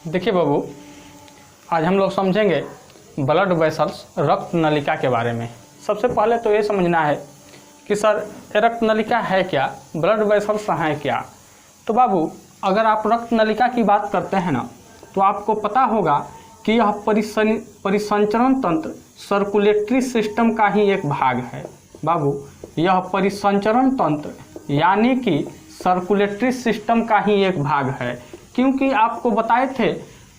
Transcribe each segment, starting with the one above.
देखिए बाबू, आज हम लोग समझेंगे ब्लड वेसल्स रक्त नलिका के बारे में। सबसे पहले तो ये समझना है कि सर रक्त नलिका है क्या, ब्लड वेसल्स हैं क्या। तो बाबू अगर आप रक्त नलिका की बात करते हैं ना, तो आपको पता होगा कि यह परिसंचरण तंत्र सर्कुलेटरी सिस्टम का ही एक भाग है। बाबू यह परिसंचरण तंत्र यानी कि सर्कुलेटरी सिस्टम का ही एक भाग है, क्योंकि आपको बताए थे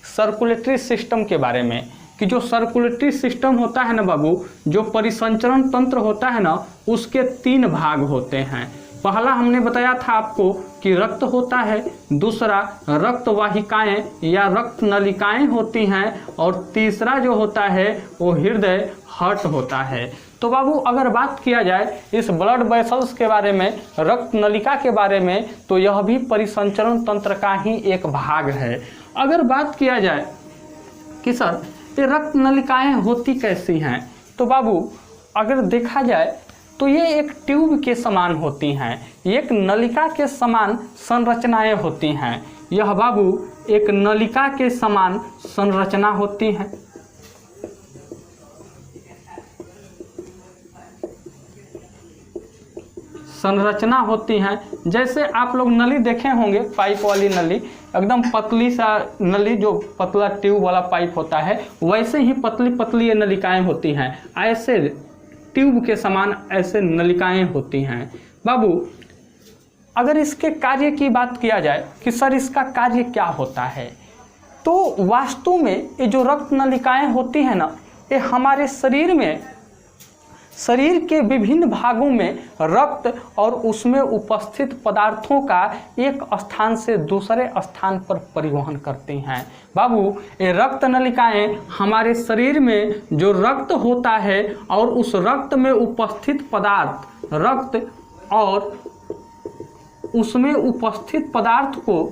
सर्कुलेटरी सिस्टम के बारे में कि जो सर्कुलेटरी सिस्टम होता है ना बाबू, जो परिसंचरण तंत्र होता है ना, उसके 3 भाग होते हैं। पहला हमने बताया था आपको कि रक्त होता है, दूसरा रक्त वाहिकाएं या रक्त नलिकाएं होती हैं, और तीसरा जो होता है वो हृदय हार्ट होता है। तो बाबू अगर बात किया जाए इस ब्लड वेसल्स के बारे में, रक्त नलिका के बारे में, तो यह भी परिसंचरण तंत्र का ही एक भाग है। अगर बात किया जाए कि सर ये रक्त नलिकाएं होती कैसी हैं, तो बाबू अगर देखा जाए तो ये एक ट्यूब के समान होती हैं, एक नलिका के समान संरचनाएं होती हैं। यह बाबू एक नलिका के समान संरचना होती है। संरचना होती हैं, जैसे आप लोग नली देखे होंगे, पाइप वाली नली, एकदम पतली सा नली, जो पतला ट्यूब वाला पाइप होता है, वैसे ही पतली पतली ये नलिकाएं होती हैं। ऐसे ट्यूब के समान ऐसे नलिकाएं होती हैं। बाबू अगर इसके कार्य की बात किया जाए कि सर इसका कार्य क्या होता है, तो वास्तव में ये जो रक्त नलिकाएं होती हैं ना, ये हमारे शरीर के विभिन्न भागों में रक्त और उसमें उपस्थित पदार्थों का एक स्थान से दूसरे स्थान पर परिवहन करती हैं। बाबू ये रक्त नलिकाएं हमारे शरीर में जो रक्त होता है और उस रक्त में उपस्थित पदार्थ, रक्त और उसमें उपस्थित पदार्थ को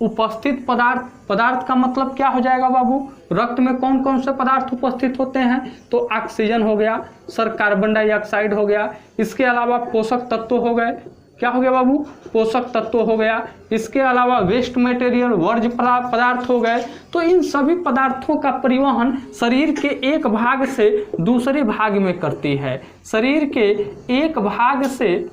उपस्थित पदार्थ का मतलब क्या हो जाएगा बाबू, रक्त में कौन कौन से पदार्थ उपस्थित होते हैं, तो ऑक्सीजन हो गया सर, कार्बन डाइऑक्साइड हो गया, इसके अलावा पोषक तत्व हो गए, क्या हो गया बाबू, पोषक तत्व हो गया, इसके अलावा वेस्ट मटेरियल, वर्ज्य पदार्थ हो गए। तो इन सभी पदार्थों का परिवहन शरीर के एक भाग से दूसरे भाग में करती है, शरीर के एक भाग से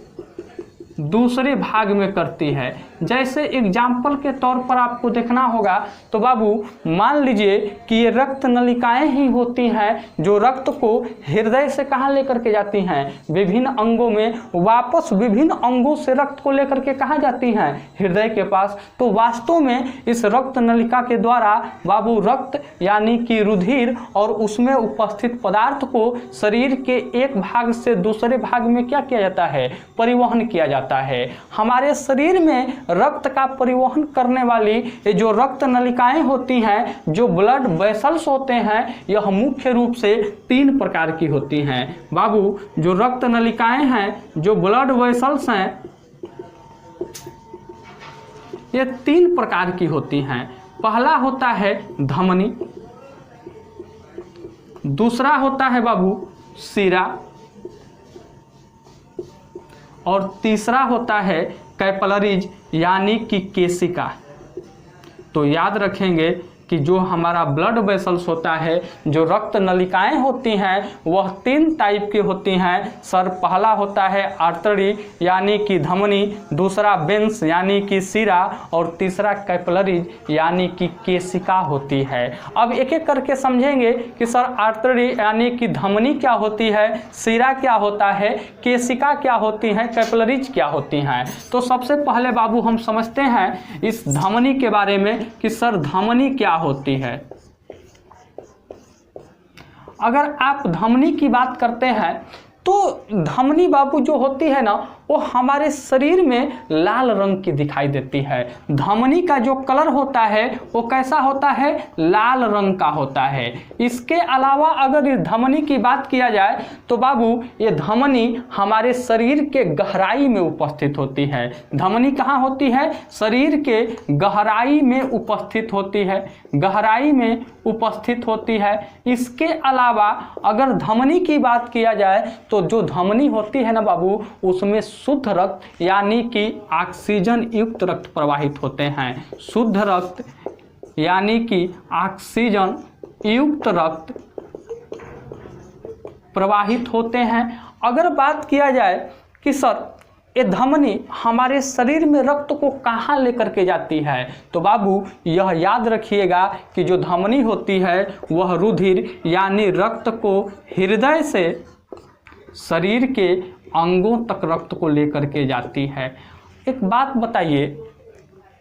दूसरे भाग में करती है। जैसे एग्जाम्पल के तौर पर आपको देखना होगा, तो बाबू मान लीजिए कि ये रक्त नलिकाएं ही होती हैं जो रक्त को हृदय से कहाँ लेकर के जाती हैं, विभिन्न अंगों में, वापस विभिन्न अंगों से रक्त को लेकर के कहाँ जाती हैं, हृदय के पास। तो वास्तव में इस रक्त नलिका के द्वारा बाबू रक्त यानी कि रुधिर और उसमें उपस्थित पदार्थ को शरीर के एक भाग से दूसरे भाग में क्या किया जाता है, परिवहन किया जाता है। हमारे शरीर में रक्त का परिवहन करने वाली ये जो रक्त नलिकाएं होती हैं, जो ब्लड वेसल्स होते हैं, यह मुख्य रूप से 3 प्रकार की होती हैं। बाबू जो रक्त नलिकाएं हैं, जो ब्लड वेसल्स हैं, ये 3 प्रकार की होती हैं। पहला होता है धमनी, दूसरा होता है बाबू शिरा, और तीसरा होता है कैपिलरीज यानी कि केशिका। तो याद रखेंगे कि जो हमारा ब्लड वेसल्स होता है, जो रक्त नलिकाएं होती हैं, वह 3 टाइप की होती हैं। सर पहला होता है आर्टरी यानी कि धमनी, दूसरा वेन्स यानी कि शिरा, और तीसरा कैपिलरीज यानी कि केशिका होती है। अब एक एक करके समझेंगे कि सर आर्टरी यानी कि धमनी क्या होती है, शिरा क्या होता है, केशिका क्या होती है, कैपिलरीज क्या होती हैं। तो सबसे पहले बाबू हम समझते हैं इस धमनी के बारे में कि सर धमनी क्या होती है। अगर आप धमनी की बात करते हैं, तो धमनी बाबू जो होती है ना, वो हमारे शरीर में लाल रंग की दिखाई देती है। धमनी का जो कलर होता है वो कैसा होता है, लाल रंग का होता है। इसके अलावा अगर इस धमनी की बात किया जाए, तो बाबू ये धमनी हमारे शरीर के गहराई में उपस्थित होती है। धमनी कहाँ होती है, शरीर के गहराई में उपस्थित होती है, गहराई में उपस्थित होती है। इसके अलावा अगर धमनी की बात किया जाए, तो जो धमनी होती है ना बाबू, उसमें शुद्ध रक्त यानी कि ऑक्सीजन युक्त रक्त प्रवाहित होते हैं। शुद्ध रक्त यानी कि ऑक्सीजन युक्त रक्त प्रवाहित होते हैं। अगर बात किया जाए कि सर ये धमनी हमारे शरीर में रक्त को कहाँ लेकर के जाती है, तो बाबू यह याद रखिएगा कि जो धमनी होती है वह रुधिर यानी रक्त को हृदय से शरीर के अंगों तक रक्त को लेकर के जाती है। एक बात बताइए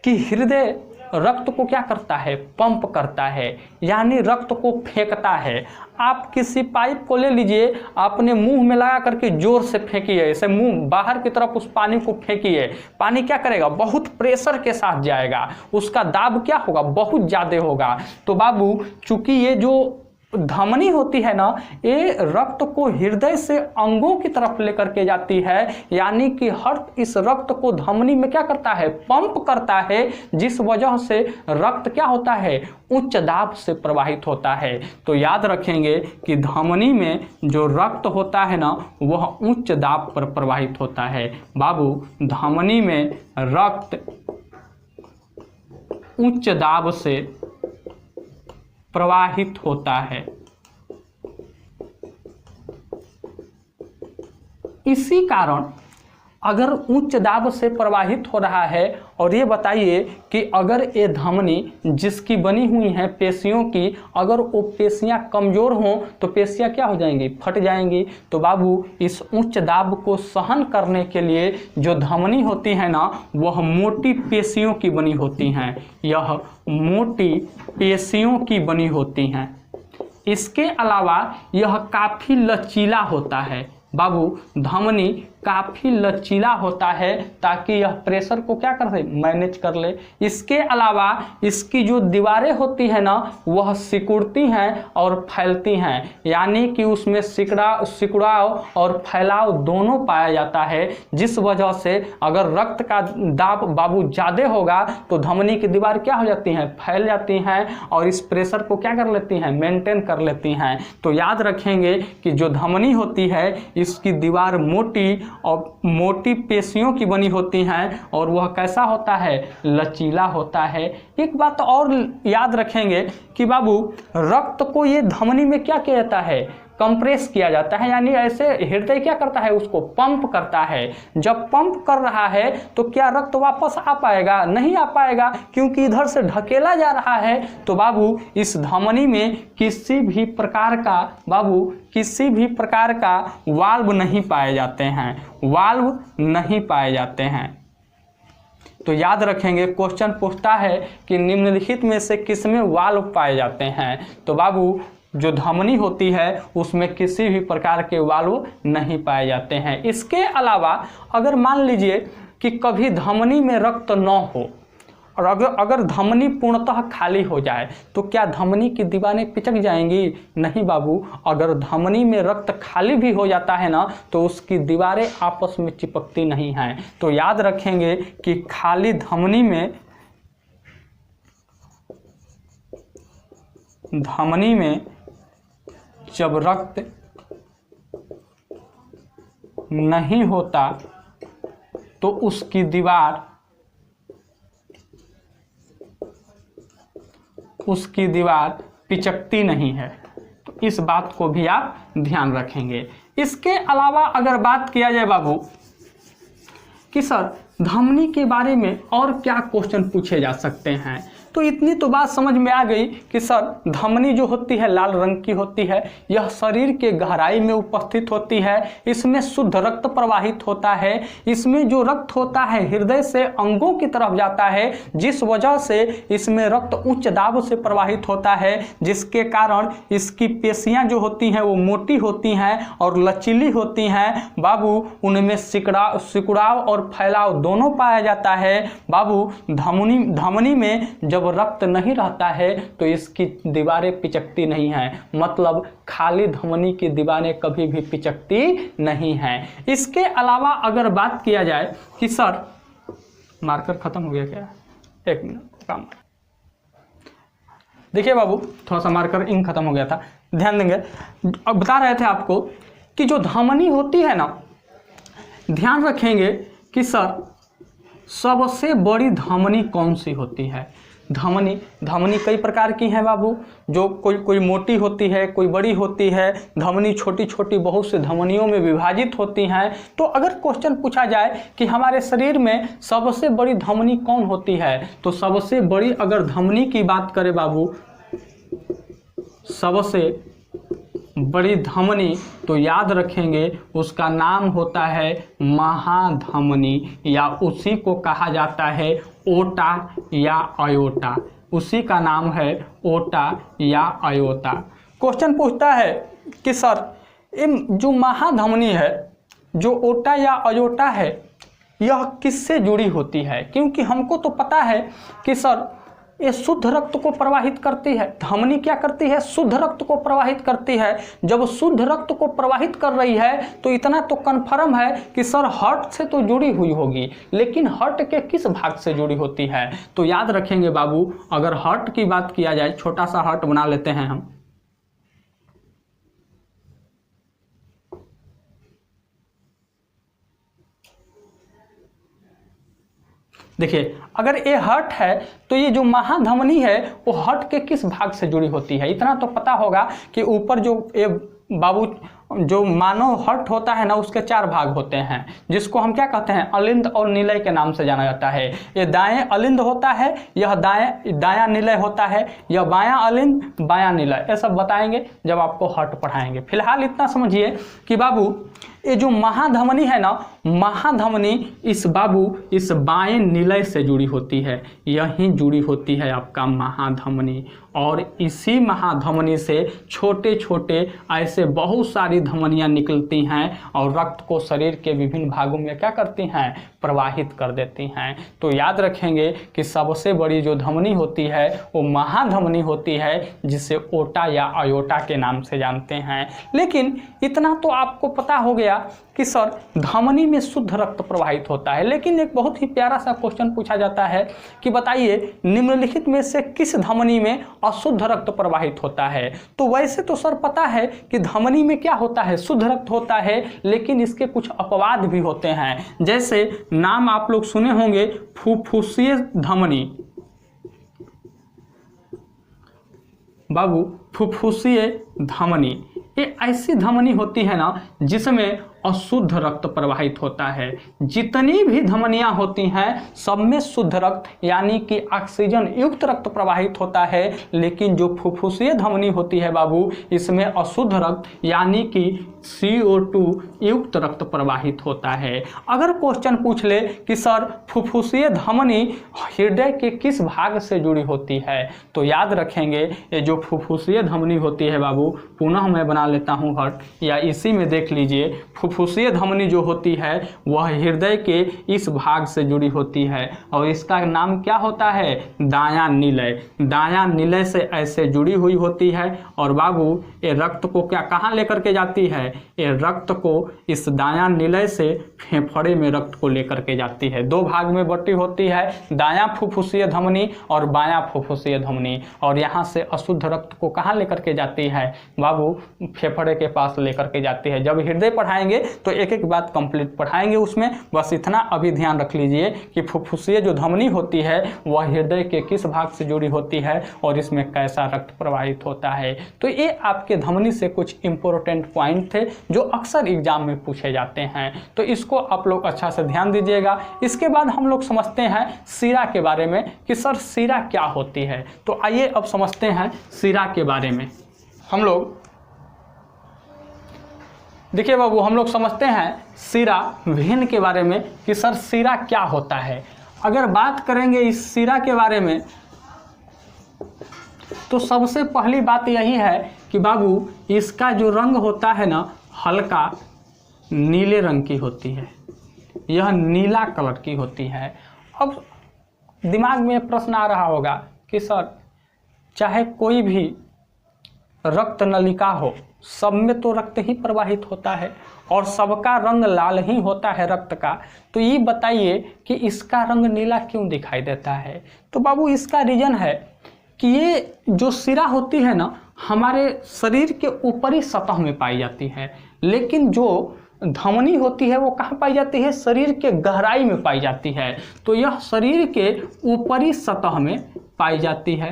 कि हृदय रक्त को क्या करता है, पंप करता है, यानी रक्त को फेंकता है। आप किसी पाइप को ले लीजिए, अपने मुंह में लगा करके जोर से फेंकिए, ऐसे मुंह बाहर की तरफ उस पानी को फेंकिए, पानी क्या करेगा, बहुत प्रेशर के साथ जाएगा, उसका दाब क्या होगा, बहुत ज़्यादा होगा। तो बाबू चूंकि ये जो धमनी होती है ना, ये रक्त को हृदय से अंगों की तरफ लेकर के जाती है, यानी कि हर इस रक्त को धमनी में क्या करता है, पंप करता है, जिस वजह से रक्त क्या होता है, उच्च दाब से प्रवाहित होता है। तो याद रखेंगे कि धमनी में जो रक्त होता है ना, वह उच्च दाब पर प्रवाहित होता है। बाबू धमनी में रक्त उच्च दाब से प्रवाहित होता है। इसी कारण अगर उच्च दाब से प्रवाहित हो रहा है, और ये बताइए कि अगर ये धमनी जिसकी बनी हुई है पेशियों की, अगर वो पेशियां कमज़ोर हों तो पेशियां क्या हो जाएंगी, फट जाएंगी। तो बाबू इस उच्च दाब को सहन करने के लिए जो धमनी होती है ना, वह मोटी पेशियों की बनी होती हैं। यह मोटी पेशियों की बनी होती हैं। इसके अलावा यह काफ़ी लचीला होता है। बाबू धमनी काफ़ी लचीला होता है ताकि यह प्रेशर को क्या कर दे, मैनेज कर ले। इसके अलावा इसकी जो दीवारें होती है ना, वह सिकुड़ती हैं और फैलती हैं, यानी कि उसमें सिकुड़ाव और फैलाव दोनों पाया जाता है, जिस वजह से अगर रक्त का दाब बाबू ज़्यादा होगा तो धमनी की दीवार क्या हो जाती हैं, फैल जाती हैं, और इस प्रेशर को क्या कर लेती हैं, मेंटेन कर लेती हैं। तो याद रखेंगे कि जो धमनी होती है इसकी दीवार मोटी और मोटी पेशियों की बनी होती हैं, और वह कैसा होता है, लचीला होता है। एक बात और याद रखेंगे कि बाबू रक्त को ये धमनी में क्या किया जाता है, कंप्रेस किया जाता है, यानी ऐसे हृदय क्या करता है, उसको पंप करता है। जब पंप कर रहा है तो क्या रक्त वापस आ पाएगा, नहीं आ पाएगा, क्योंकि इधर से ढकेला जा रहा है। तो बाबू इस धमनी में किसी भी प्रकार का वाल्व नहीं पाए जाते हैं, वाल्व नहीं पाए जाते हैं। तो याद रखेंगे क्वेश्चन पूछता है कि निम्नलिखित में से किसमें वाल्व पाए जाते हैं, तो बाबू जो धमनी होती है उसमें किसी भी प्रकार के वाल्व नहीं पाए जाते हैं। इसके अलावा अगर मान लीजिए कि कभी धमनी में रक्त न हो और अगर धमनी पूर्णतः खाली हो जाए तो क्या धमनी की दीवारें पिचक जाएंगी? नहीं बाबू, अगर धमनी में रक्त खाली भी हो जाता है ना तो उसकी दीवारें आपस में चिपकती नहीं हैं। तो याद रखेंगे कि खाली धमनी में जब रक्त नहीं होता तो उसकी दीवार पिचकती नहीं है। तो इस बात को भी आप ध्यान रखेंगे। इसके अलावा अगर बात किया जाए बाबू कि सर धमनी के बारे में और क्या क्वेश्चन पूछे जा सकते हैं, तो इतनी तो बात समझ में आ गई कि सर धमनी जो होती है लाल रंग की होती है, यह शरीर के गहराई में उपस्थित होती है, इसमें शुद्ध रक्त प्रवाहित होता है, इसमें जो रक्त होता है हृदय से अंगों की तरफ जाता है, जिस वजह से इसमें रक्त उच्च दाब से प्रवाहित होता है, जिसके कारण इसकी पेशियां जो होती हैं वो मोटी होती हैं और लचीली होती हैं। बाबू उनमें सिकुड़ाव और फैलाव दोनों पाया जाता है। बाबू धमनी में जब रक्त नहीं रहता है तो इसकी दीवारें पिचकती नहीं हैं, मतलब खाली धमनी की दीवारें कभी भी पिचकती नहीं हैं। इसके अलावा अगर बात किया जाए कि सर मार्कर खत्म हो गया क्या, एक मिनट काम, देखिए बाबू थोड़ा सा मार्कर इंक खत्म हो गया था, ध्यान देंगे। अब बता रहे थे आपको कि जो धमनी होती है ना, ध्यान रखेंगे कि सर सबसे बड़ी धमनी कौन सी होती है। धमनी कई प्रकार की हैं बाबू, जो कोई मोटी होती है, कोई बड़ी होती है। धमनी छोटी छोटी बहुत से धमनियों में विभाजित होती हैं। तो अगर क्वेश्चन पूछा जाए कि हमारे शरीर में सबसे बड़ी धमनी कौन होती है, तो सबसे बड़ी अगर धमनी की बात करें बाबू, सबसे बड़ी धमनी, तो याद रखेंगे उसका नाम होता है महाधमनी, या उसी को कहा जाता है ओटा या अयोटा। उसी का नाम है ओटा या अयोटा। क्वेश्चन पूछता है कि सर जो महाधमनी है, जो ओटा या अयोटा है, यह किससे जुड़ी होती है। क्योंकि हमको तो पता है कि सर ये शुद्ध रक्त को प्रवाहित करती है। धमनी क्या करती है, शुद्ध रक्त को प्रवाहित करती है। जब शुद्ध रक्त को प्रवाहित कर रही है तो इतना तो कन्फर्म है कि सर हार्ट से तो जुड़ी हुई होगी, लेकिन हार्ट के किस भाग से जुड़ी होती है। तो याद रखेंगे बाबू, अगर हार्ट की बात किया जाए, छोटा सा हार्ट बना लेते हैं हम। देखिए, अगर ये हार्ट है तो ये जो महाधमनी है वो हार्ट के किस भाग से जुड़ी होती है। इतना तो पता होगा कि ऊपर जो ये बाबू जो मानव हार्ट होता है ना, उसके 4 भाग होते हैं, जिसको हम क्या कहते हैं, अलिंद और निलय के नाम से जाना जाता है। ये दाएं अलिंद होता है, यह दायां निलय होता है, यह बायां अलिंद बायां निलय। ये सब बताएंगे जब आपको हार्ट पढ़ाएंगे। फिलहाल इतना समझिए कि बाबू ये जो महाधमनी है ना, महाधमनी इस बाएं निलय से जुड़ी होती है, यहीं जुड़ी होती है आपका महाधमनी। और इसी महाधमनी से छोटे छोटे ऐसे बहुत सारी धमनियां निकलती हैं और रक्त को शरीर के विभिन्न भागों में क्या करती हैं, प्रवाहित कर देती हैं। तो याद रखेंगे कि सबसे बड़ी जो धमनी होती है वो महाधमनी होती है, जिसे ओटा या अयोटा के नाम से जानते हैं। लेकिन इतना तो आपको पता हो गया कि सर धमनी में शुद्ध रक्त प्रवाहित होता है। लेकिन एक बहुत ही प्यारा सा क्वेश्चन पूछा जाता है कि बताइए निम्नलिखित में से किस धमनी में अशुद्ध रक्त प्रवाहित होता है। तो वैसे तो सर पता है कि धमनी में क्या होता है, शुद्ध रक्त होता है, लेकिन इसके कुछ अपवाद भी होते हैं। जैसे नाम आप लोग सुने होंगे फुफ्फुसीय धमनी। बाबू फुफ्फुसीय धमनी ये ऐसी धमनी होती है ना जिसमें अशुद्ध रक्त प्रवाहित होता है। जितनी भी धमनियां होती हैं सब में शुद्ध रक्त यानी कि ऑक्सीजन युक्त रक्त प्रवाहित होता है। लेकिन जो फुफ्फुसीय धमनी होती है बाबू, इसमें अशुद्ध रक्त यानी कि CO2 युक्त रक्त प्रवाहित होता है। अगर क्वेश्चन पूछ ले कि सर फुफ्फुसीय धमनी हृदय के किस भाग से जुड़ी होती है, तो याद रखेंगे ये जो फुफ्फुसीय धमनी होती है बाबू, पुनः मैं बना लेता हूँ हट, या इसी में देख लीजिए फुफ्फुसीय धमनी जो होती है वह हृदय के इस भाग से जुड़ी होती है और इसका नाम क्या होता है, दायां निलय। दायां निलय से ऐसे जुड़ी हुई होती है और बाबू ये रक्त को क्या कहाँ लेकर के जाती है, ये रक्त को इस दायां निलय से फेफड़े में रक्त को लेकर के जाती है। 2 भाग में बटी होती है, दायां फुफ्फुसीय धमनी और बायां फुफ्फुसीय धमनी। और यहाँ से अशुद्ध रक्त को कहाँ लेकर के जाती है बाबू, फेफड़े के पास लेकर के जाती है। जब हृदय पढ़ाएंगे तो एक एक बात कंप्लीट पढ़ाएंगे उसमें, बस इतना अभी ध्यान रख लीजिए कि फुफ्फुसीय जो धमनी होती है वह हृदय के किस भाग से जुड़ी होती है और इसमें कैसा रक्त प्रवाहित होता है। तो ये आपके धमनी से कुछ इंपॉर्टेंट पॉइंट थे जो अक्सर एग्जाम में पूछे जाते हैं, तो इसको आप लोग अच्छा से ध्यान दीजिएगा। इसके बाद हम लोग समझते हैं शिरा के बारे में कि सर शिरा क्या होती है। तो आइए अब समझते हैं शिरा के बारे में। हम लोग देखिए बाबू, हम लोग समझते हैं शिरा वेन के बारे में कि सर शिरा क्या होता है। अगर बात करेंगे इस शिरा के बारे में तो सबसे पहली बात यही है कि बाबू इसका जो रंग होता है ना, हल्का नीले रंग की होती है, यह नीला कलर की होती है। अब दिमाग में प्रश्न आ रहा होगा कि सर चाहे कोई भी रक्त नलिका हो, सब में तो रक्त ही प्रवाहित होता है और सबका रंग लाल ही होता है रक्त का, तो ये बताइए कि इसका रंग नीला क्यों दिखाई देता है। तो बाबू इसका रीज़न है कि ये जो शिरा होती है ना, हमारे शरीर के ऊपरी सतह में पाई जाती है, लेकिन जो धमनी होती है वो कहाँ पाई जाती है? शरीर के गहराई में पाई जाती है। तो यह शरीर के ऊपरी सतह में पाई जाती है।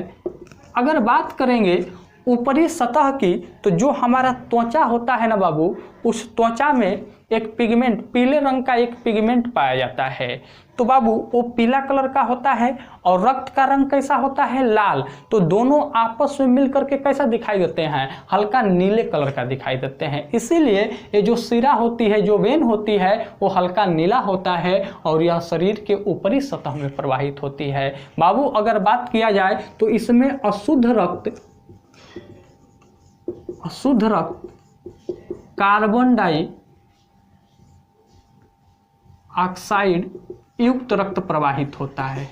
अगर बात करेंगे ऊपरी सतह की, तो जो हमारा त्वचा होता है ना बाबू, उस त्वचा में एक पिगमेंट, पीले रंग का एक पिगमेंट पाया जाता है। तो बाबू वो पीला कलर का होता है और रक्त का रंग कैसा होता है? लाल। तो दोनों आपस में मिल करके कैसा दिखाई देते हैं? हल्का नीले कलर का दिखाई देते हैं। इसीलिए ये जो शिरा होती है, जो वेन होती है, वो हल्का नीला होता है और यह शरीर के ऊपरी सतह में प्रवाहित होती है। बाबू अगर बात किया जाए तो इसमें अशुद्ध रक्त कार्बन डाइऑक्साइड युक्त रक्त प्रवाहित होता है।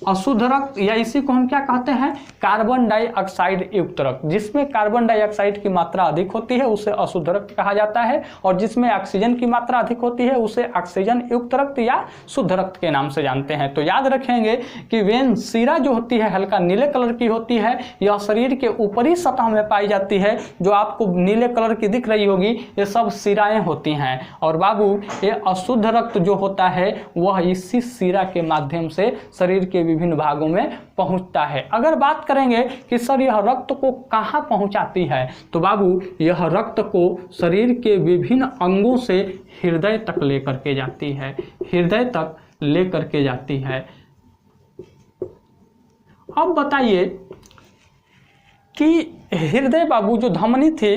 अशुद्ध रक्त, या इसी को हम क्या कहते हैं? कार्बन डाइऑक्साइड युक्त रक्त। जिसमें कार्बन डाइऑक्साइड की मात्रा अधिक होती है उसे अशुद्ध रक्त कहा जाता है, और जिसमें ऑक्सीजन की मात्रा अधिक होती है उसे ऑक्सीजन युक्त रक्त या शुद्ध रक्त के नाम से जानते हैं। तो याद रखेंगे कि वेन, शिरा जो होती है हल्का नीले कलर की होती है। यह शरीर के ऊपरी सतह में पाई जाती है। जो आपको नीले कलर की दिख रही होगी ये सब शिराएं होती हैं। और बाबू ये अशुद्ध रक्त जो होता है वह इसी शिरा के माध्यम से शरीर के विभिन्न भागों में पहुंचता है। अगर बात करेंगे कि सर यह रक्त को कहां पहुंचाती है, तो बाबू यह रक्त को शरीर के विभिन्न अंगों से हृदय तक लेकर के जाती है। हृदय तक लेकर के जाती है। अब बताइए कि हृदय बाबू जो धमनी थी,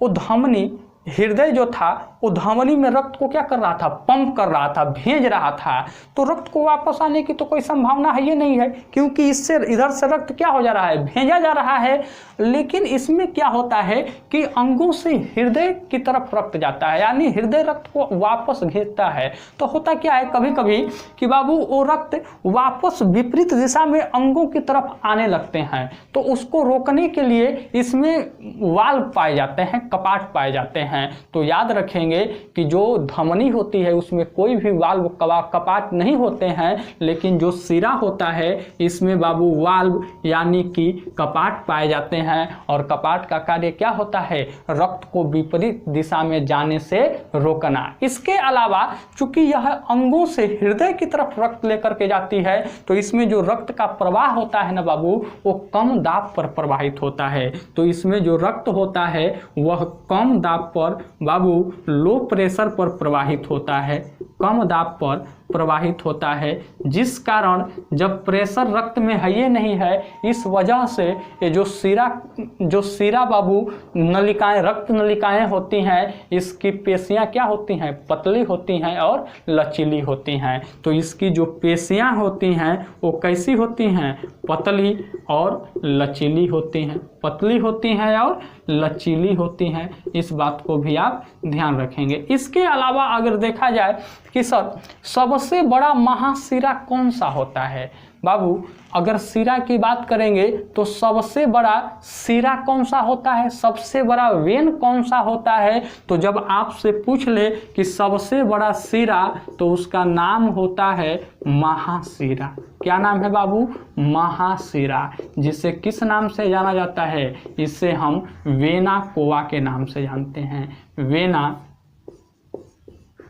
वो धमनी, हृदय जो था वो धमनी में रक्त को क्या कर रहा था? पंप कर रहा था, भेज रहा था। तो रक्त को वापस आने की तो कोई संभावना है ये नहीं है, क्योंकि इससे इधर से रक्त क्या हो जा रहा है? भेजा जा रहा है। लेकिन इसमें क्या होता है कि अंगों से हृदय की तरफ रक्त जाता है, यानी हृदय रक्त को वापस भेजता है। तो होता क्या है कभी कभी कि बाबू वो रक्त वापस विपरीत दिशा में अंगों की तरफ आने लगते हैं। तो उसको रोकने के लिए इसमें वाल्व पाए जाते हैं, कपाट पाए जाते हैं। तो याद रखेंगे कि जो धमनी होती है उसमें कोई भी वाल्व, कपाट नहीं होते हैं, लेकिन जो शिरा होता है इसमें बाबू वाल्व यानी कि कपाट पाए जाते हैं। और कपाट का कार्य क्या होता है? रक्त को विपरीत दिशा में जाने से रोकना। इसके अलावा चूंकि यह अंगों से हृदय की तरफ रक्त लेकर के जाती है, तो इसमें जो रक्त का प्रवाह होता है ना बाबू, वो कम दाब पर प्रवाहित होता है। तो इसमें जो रक्त होता है वह कम दाब पर बाबू, लो प्रेशर पर प्रवाहित होता है, कम दाब पर प्रवाहित होता है। जिस कारण जब प्रेशर रक्त में है ये नहीं है, इस वजह से ये जो शिरा बाबू नलिकाएं, रक्त नलिकाएं होती हैं, इसकी पेशियां क्या होती हैं? पतली होती हैं और लचीली होती हैं। तो इसकी जो पेशियां होती हैं वो कैसी होती हैं? पतली और लचीली होती हैं, पतली होती हैं और लचीली होती हैं। इस बात को भी आप ध्यान रखेंगे। इसके अलावा अगर देखा जाए कि सर सबसे बड़ा महाशिरा कौन सा होता है? बाबू अगर शिरा की बात करेंगे तो सबसे बड़ा शिरा कौन सा होता है? सबसे बड़ा वेन कौन सा होता है? तो जब आपसे पूछ ले कि सबसे बड़ा शिरा, तो उसका नाम होता है महाशिरा। क्या नाम है बाबू? महाशिरा। जिसे किस नाम से जाना जाता है? इसे हम वेना कोवा के नाम से जानते हैं।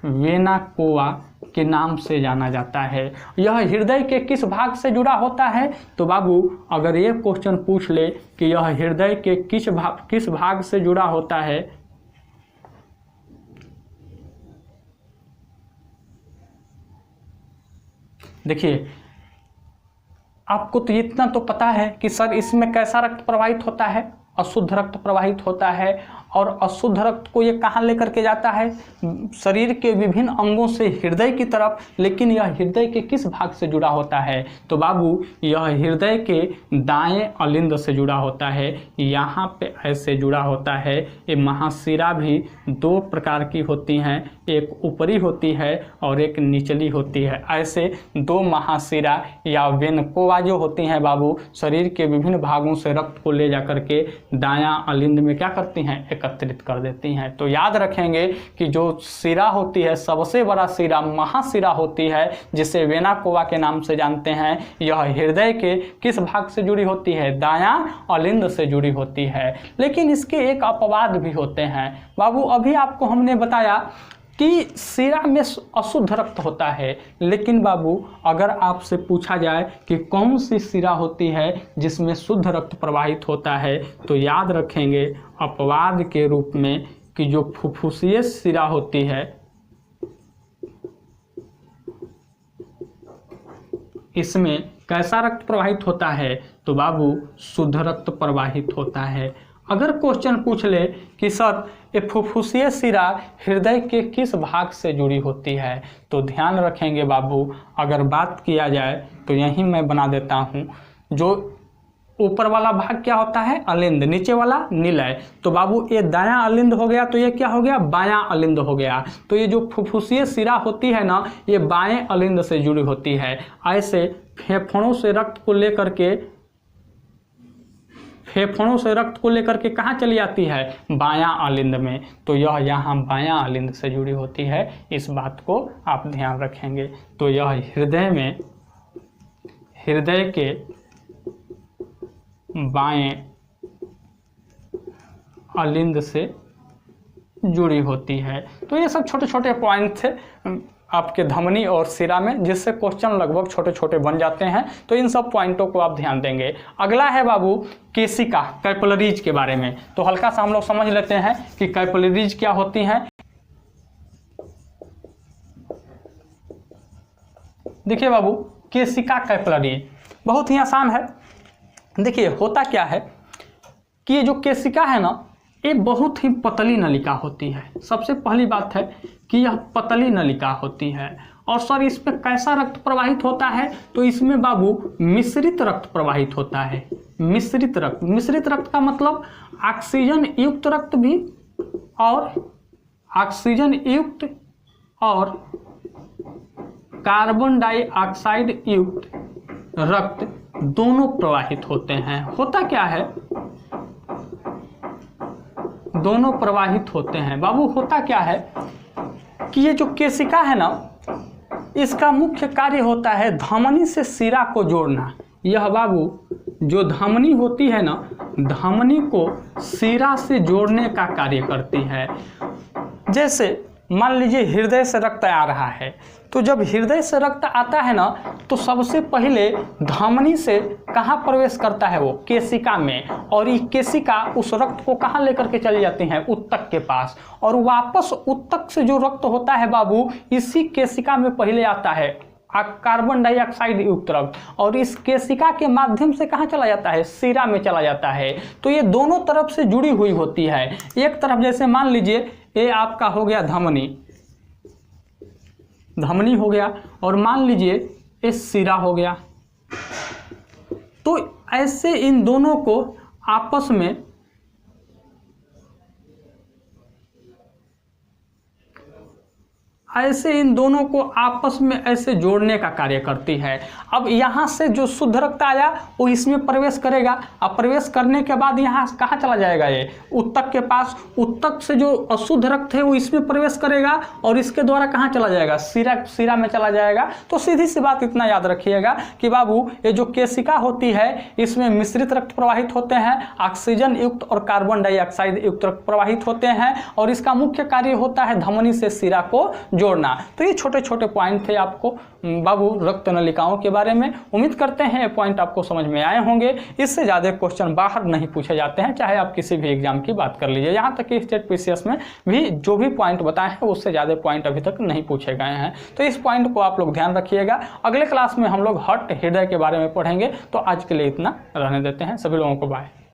वेना कोवा के नाम से जाना जाता है। यह हृदय के किस भाग से जुड़ा होता है? तो बाबू अगर ये क्वेश्चन पूछ ले कि यह हृदय के किस भाग से जुड़ा होता है, देखिए आपको तो इतना तो पता है कि सर इसमें कैसा रक्त प्रवाहित होता है? अशुद्ध रक्त प्रवाहित होता है। और अशुद्ध रक्त को ये कहाँ लेकर के जाता है? शरीर के विभिन्न अंगों से हृदय की तरफ। लेकिन यह हृदय के किस भाग से जुड़ा होता है? तो बाबू यह हृदय के दाएं अलिंद से जुड़ा होता है। यहाँ पे ऐसे जुड़ा होता है। ये महाशिरा भी दो प्रकार की होती हैं, एक ऊपरी होती है और एक निचली होती है। ऐसे दो महाशिरा या वेनकोवा जो होती हैं बाबू, शरीर के विभिन्न भागों से रक्त को ले जा करके दायां अलिंद में क्या करती हैं? एकत्रित कर देती हैं। तो याद रखेंगे कि जो शिरा होती है, सबसे बड़ा शिरा महाशिरा होती है, जिसे वेना कोवा के नाम से जानते हैं। यह हृदय के किस भाग से जुड़ी होती है? दायां अलिंद से जुड़ी होती है। लेकिन इसके एक अपवाद भी होते हैं बाबू। अभी आपको हमने बताया कि शिरा में अशुद्ध रक्त होता है, लेकिन बाबू अगर आपसे पूछा जाए कि कौन सी शिरा होती है जिसमें शुद्ध रक्त प्रवाहित होता है, तो याद रखेंगे अपवाद के रूप में कि जो फुफ्फुसीय शिरा होती है, इसमें कैसा रक्त प्रवाहित होता है, तो बाबू शुद्ध रक्त प्रवाहित होता है। अगर क्वेश्चन पूछ ले कि सर ये फुफ्फुसीय शिरा हृदय के किस भाग से जुड़ी होती है, तो ध्यान रखेंगे बाबू, अगर बात किया जाए तो यहीं मैं बना देता हूँ, जो ऊपर वाला भाग क्या होता है, अलिंद, नीचे वाला निलय। तो बाबू ये दायां अलिंद हो गया, तो ये क्या हो गया, बायां अलिंद हो गया। तो ये जो फुफ्फुसीय शिरा होती है ना, ये बाएं अलिंद से जुड़ी होती है। ऐसे फेफड़ों से रक्त को लेकर के कहाँ चली जाती है, बायां अलिंद में। तो यह यहाँ बायां अलिंद से जुड़ी होती है, इस बात को आप ध्यान रखेंगे। तो यह हृदय के बाएं अलिंद से जुड़ी होती है। तो ये सब छोटे छोटे पॉइंट थे आपके धमनी और शिरा में, जिससे क्वेश्चन लगभग छोटे छोटे बन जाते हैं। तो इन सब पॉइंटों को आप ध्यान देंगे। अगला है बाबू केशिका, कैपिलरीज के बारे में। तो हल्का सा हम लोग समझ लेते हैं कि कैपिलरीज क्या होती हैं। देखिए बाबू, केशिका कैपिलरी बहुत ही आसान है। देखिए होता क्या है कि ये जो केशिका है ना, ये बहुत ही पतली नलिका होती है। सबसे पहली बात है कि यह पतली नलिका होती है। और सर इसमें कैसा रक्त प्रवाहित होता है, तो इसमें बाबू मिश्रित रक्त प्रवाहित होता है। मिश्रित रक्त का मतलब ऑक्सीजन युक्त रक्त भी और ऑक्सीजन युक्त और कार्बन डाइऑक्साइड युक्त रक्त दोनों प्रवाहित होते हैं। होता क्या है, दोनों प्रवाहित होते हैं। बाबू होता क्या है कि ये जो केशिका है ना, इसका मुख्य कार्य होता है धमनी से शिरा को जोड़ना। यह बाबू जो धमनी होती है ना, धमनी को शिरा से जोड़ने का कार्य करती है। जैसे मान लीजिए हृदय से रक्त आ रहा है, तो जब हृदय से रक्त आता है ना, तो सबसे पहले धमनी से कहाँ प्रवेश करता है, वो केशिका में। और ये केशिका उस रक्त को कहाँ लेकर के चली जाती है, उत्तक के पास। और वापस उत्तक से जो रक्त होता है बाबू, इसी केशिका में पहले आता है कार्बन डाइऑक्साइड युक्त रक्त, और इस केशिका के माध्यम से कहाँ चला जाता है, शिरा में चला जाता है। तो ये दोनों तरफ से जुड़ी हुई होती है। एक तरफ जैसे मान लीजिए ये आपका हो गया धमनी हो गया, और मान लीजिए ये शिरा हो गया। तो ऐसे इन दोनों को आपस में ऐसे जोड़ने का कार्य करती है। अब यहाँ से जो शुद्ध रक्त आया वो इसमें प्रवेश करेगा। अब प्रवेश करने के बाद यहाँ कहाँ चला जाएगा, ये उत्तक के पास। उत्तक से जो अशुद्ध रक्त है वो इसमें प्रवेश करेगा और इसके द्वारा कहाँ चला जाएगा, शिरा में चला जाएगा। तो सीधी सी बात इतना याद रखिएगा कि बाबू ये जो केशिका होती है, इसमें मिश्रित रक्त प्रवाहित होते हैं, ऑक्सीजन युक्त और कार्बन डाइऑक्साइड युक्त रक्त प्रवाहित होते हैं, और इसका मुख्य कार्य होता है धमनी से शिरा को जोड़ना। तो ये छोटे छोटे पॉइंट थे आपको बाबू रक्त नलिकाओं के बारे में। उम्मीद करते हैं ये पॉइंट आपको समझ में आए होंगे। इससे ज़्यादा क्वेश्चन बाहर नहीं पूछे जाते हैं, चाहे आप किसी भी एग्जाम की बात कर लीजिए। यहाँ तक कि स्टेट पीसीएस में भी जो भी पॉइंट बताए हैं उससे ज़्यादा पॉइंट अभी तक नहीं पूछे गए हैं। तो इस पॉइंट को आप लोग ध्यान रखिएगा। अगले क्लास में हम लोग हार्ट हृदय के बारे में पढ़ेंगे। तो आज के लिए इतना रहने देते हैं। सभी लोगों को बाय।